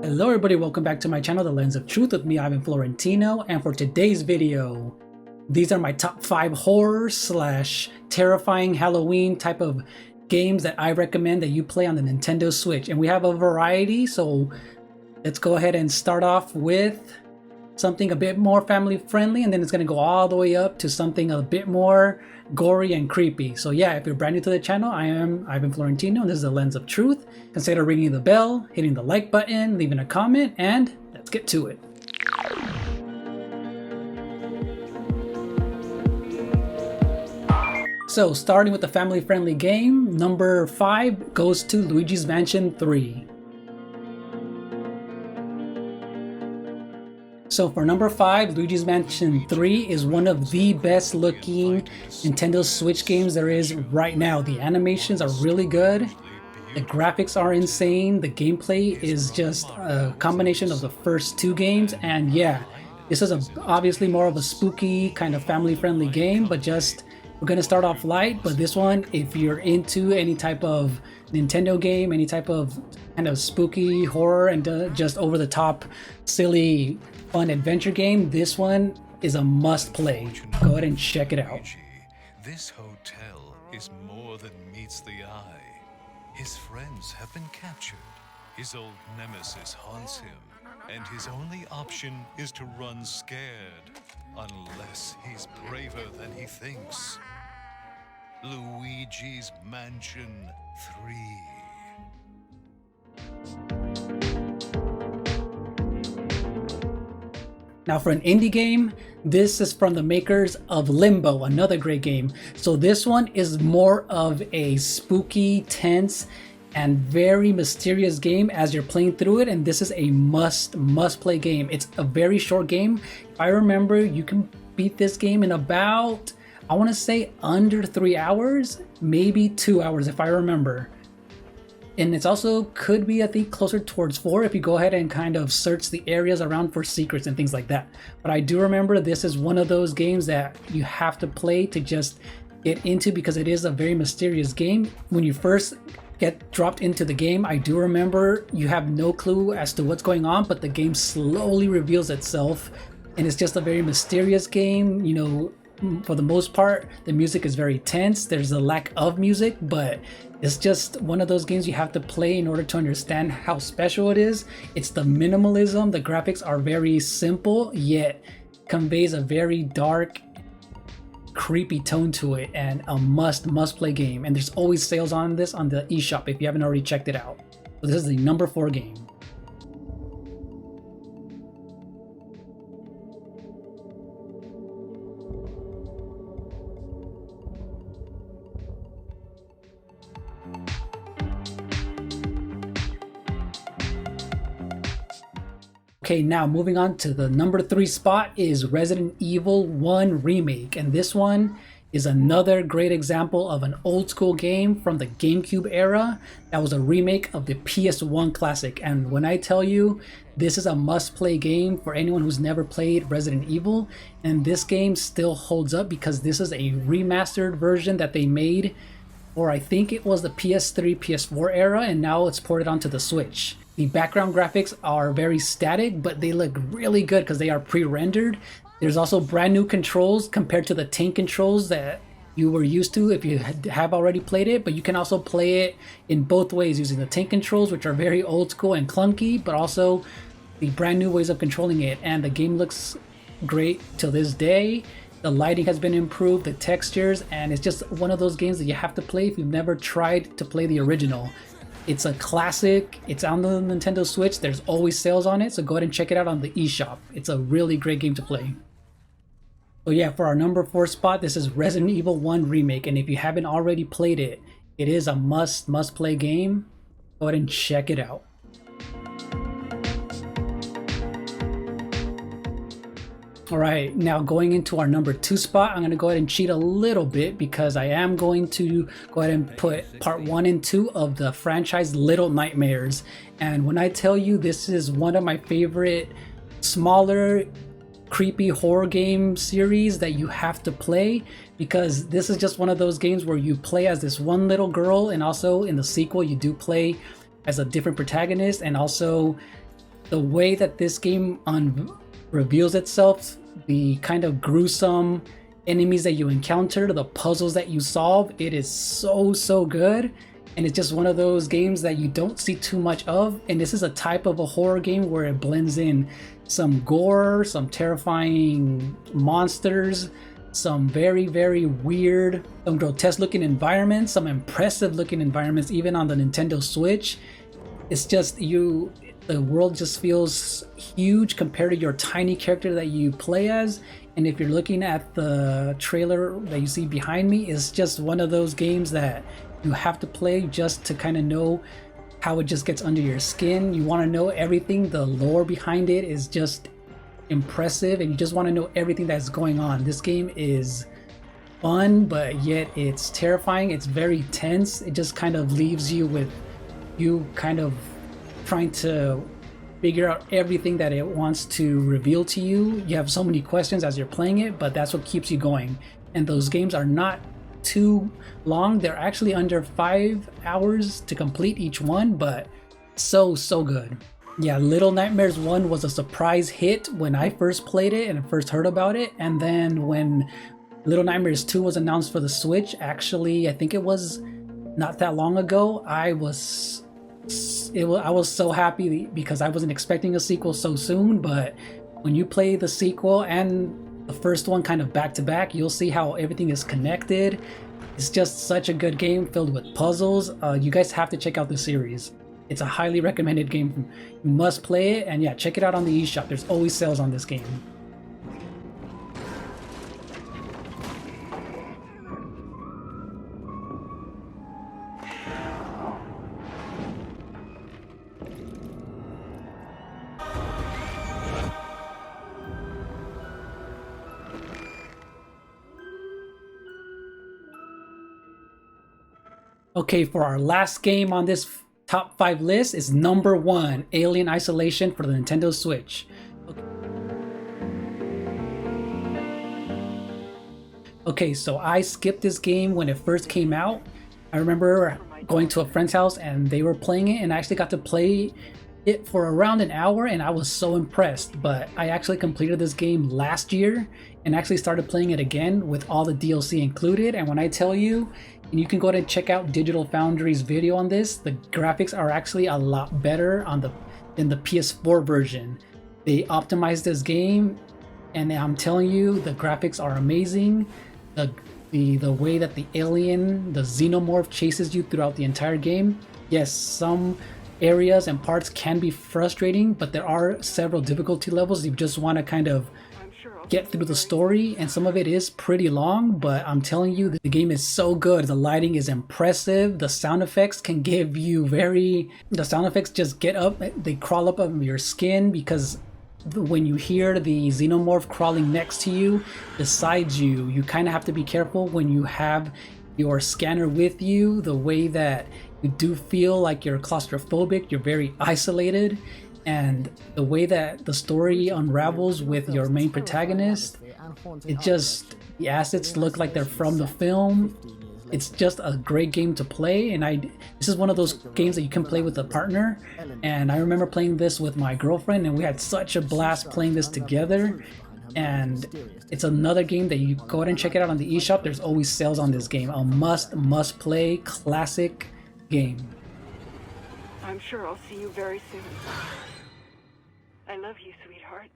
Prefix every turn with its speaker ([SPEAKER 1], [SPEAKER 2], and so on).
[SPEAKER 1] Hello everybody, welcome back to my channel, The Lens of Truth, with me, Ivan Florentino, and for today's video, these are my top 5 horror / terrifying Halloween type of games that I recommend that you play on the Nintendo Switch. And we have a variety, so let's go ahead and start off with something a bit more family friendly, and then it's going to go all the way up to something a bit more gory and creepy. So yeah, if you're brand new to the channel, I am Ivan Florentino and this is The Lens of Truth. Consider ringing the bell, hitting the like button, leaving a comment, and let's get to it. So starting with the family friendly game, number 5 goes to Luigi's Mansion 3. So for number 5, Luigi's Mansion 3 is one of the best looking Nintendo Switch games there is right now. The animations are really good, the graphics are insane, the gameplay is just a combination of the first 2 games, and yeah, this is obviously more of a spooky kind of family friendly game, but we're gonna start off light. But this one, if you're into any type of Nintendo game, any type of kind of spooky horror and just over the top silly fun adventure game, this one is a must play. Go ahead and check it out.
[SPEAKER 2] This hotel is more than meets the eye. His friends have been captured. His old nemesis haunts him, and his only option is to run scared, unless he's braver than he thinks. Luigi's Mansion 3.
[SPEAKER 1] Now for an indie game, this is from the makers of Limbo, another great game. So this one is more of a spooky, tense, and very mysterious game as you're playing through it, and this is a must play game. It's a very short game. If I remember, you can beat this game in about, I want to say under 3 hours, maybe 2 hours if I remember. And it's also could be, I think, closer towards 4 if you go ahead and kind of search the areas around for secrets and things like that. But I do remember this is one of those games that you have to play to just get into, because it is a very mysterious game. When you first get dropped into the game, I do remember you have no clue as to what's going on, but the game slowly reveals itself, and it's just a very mysterious game. You know, for the most part, the music is very tense. There's a lack of music, but it's just one of those games you have to play in order to understand how special it is. It's the minimalism. The graphics are very simple, yet conveys a very dark, creepy tone to it, and a must play game. And there's always sales on this on the eShop if you haven't already checked it out. So this is the number 4 game. Okay, now moving on to the number 3 spot is Resident Evil 1 Remake, and this one is another great example of an old school game from the GameCube era that was a remake of the PS1 classic. And when I tell you, this is a must play game for anyone who's never played Resident Evil, and this game still holds up because this is a remastered version that they made for, I think it was the PS3, PS4 era, and now it's ported onto the Switch. The background graphics are very static, but they look really good because they are pre-rendered. There's also brand new controls compared to the tank controls that you were used to if you have already played it, but you can also play it in both ways, using the tank controls, which are very old school and clunky, but also the brand new ways of controlling it. And the game looks great till this day. The lighting has been improved, the textures, and it's just one of those games that you have to play if you've never tried to play the original. It's a classic. It's on the Nintendo Switch. There's always sales on it, so go ahead and check it out on the eShop. It's a really great game to play. So yeah, for our number 4 spot, this is Resident Evil 1 Remake, and if you haven't already played it, it is a must play game. Go ahead and check it out. Alright, now going into our number 2 spot, I'm going to go ahead and cheat a little bit because I am going to go ahead and put part 1 and 2 of the franchise Little Nightmares. And when I tell you this is one of my favorite smaller creepy horror game series that you have to play, because this is just one of those games where you play as this one little girl, and also in the sequel you do play as a different protagonist, and also the way that this game reveals itself, the kind of gruesome enemies that you encounter, the puzzles that you solve, it is so good. And it's just one of those games that you don't see too much of. And this is a type of a horror game where it blends in some gore, some terrifying monsters, some very weird, some grotesque looking environments, some impressive looking environments, even on the Nintendo Switch. It's just the world just feels huge compared to your tiny character that you play as. And if you're looking at the trailer that you see behind me, it's just one of those games that you have to play just to kind of know how it just gets under your skin. You want to know everything. The lore behind it is just impressive, and you just want to know everything that's going on. This game is fun, but yet it's terrifying. It's very tense. It just kind of leaves you with you kind of trying to figure out everything that it wants to reveal to you. You have so many questions as you're playing it, but that's what keeps you going. And those games are not too long. They're actually under 5 hours to complete each one, but so good. Yeah, Little Nightmares 1 was a surprise hit when I first played it and first heard about it. And then when Little Nightmares 2 was announced for the Switch, actually, I think it was not that long ago, I was so happy because I wasn't expecting a sequel so soon. But when you play the sequel and the first one kind of back to back, you'll see how everything is connected. It's just such a good game filled with puzzles. You guys have to check out the series. It's a highly recommended game. You must play it, and yeah, check it out on the eShop. There's always sales on this game. Okay, for our last game on this top 5 list is number 1, Alien Isolation for the Nintendo Switch. Okay, so I skipped this game when it first came out. I remember going to a friend's house and they were playing it, and I actually got to play it for around an hour, and I was so impressed. But I actually completed this game last year and actually started playing it again with all the DLC included. And when I tell you, and you can go ahead and check out Digital Foundry's video on this, the graphics are actually a lot better in the PS4 version. They optimized this game, and I'm telling you, the graphics are amazing. The way that the alien, the xenomorph, chases you throughout the entire game. Yes, some areas and parts can be frustrating, but there are several difficulty levels. You just want to kind of get through the story, and some of it is pretty long, but I'm telling you, the game is so good. The lighting is impressive. The sound effects can give you the sound effects just get up, they crawl up under your skin, because when you hear the xenomorph crawling next to you, beside you, you kind of have to be careful when you have your scanner with you. The way that you do feel like you're claustrophobic, you're very isolated. And the way that the story unravels with your main protagonist, the assets look like they're from the film. It's just a great game to play, and this is one of those games that you can play with a partner. And I remember playing this with my girlfriend, and we had such a blast playing this together. And it's another game that you go ahead and check it out on the eShop. There's always sales on this game. A must play classic game.
[SPEAKER 3] I'm sure I'll see you very soon. I love you, sweetheart.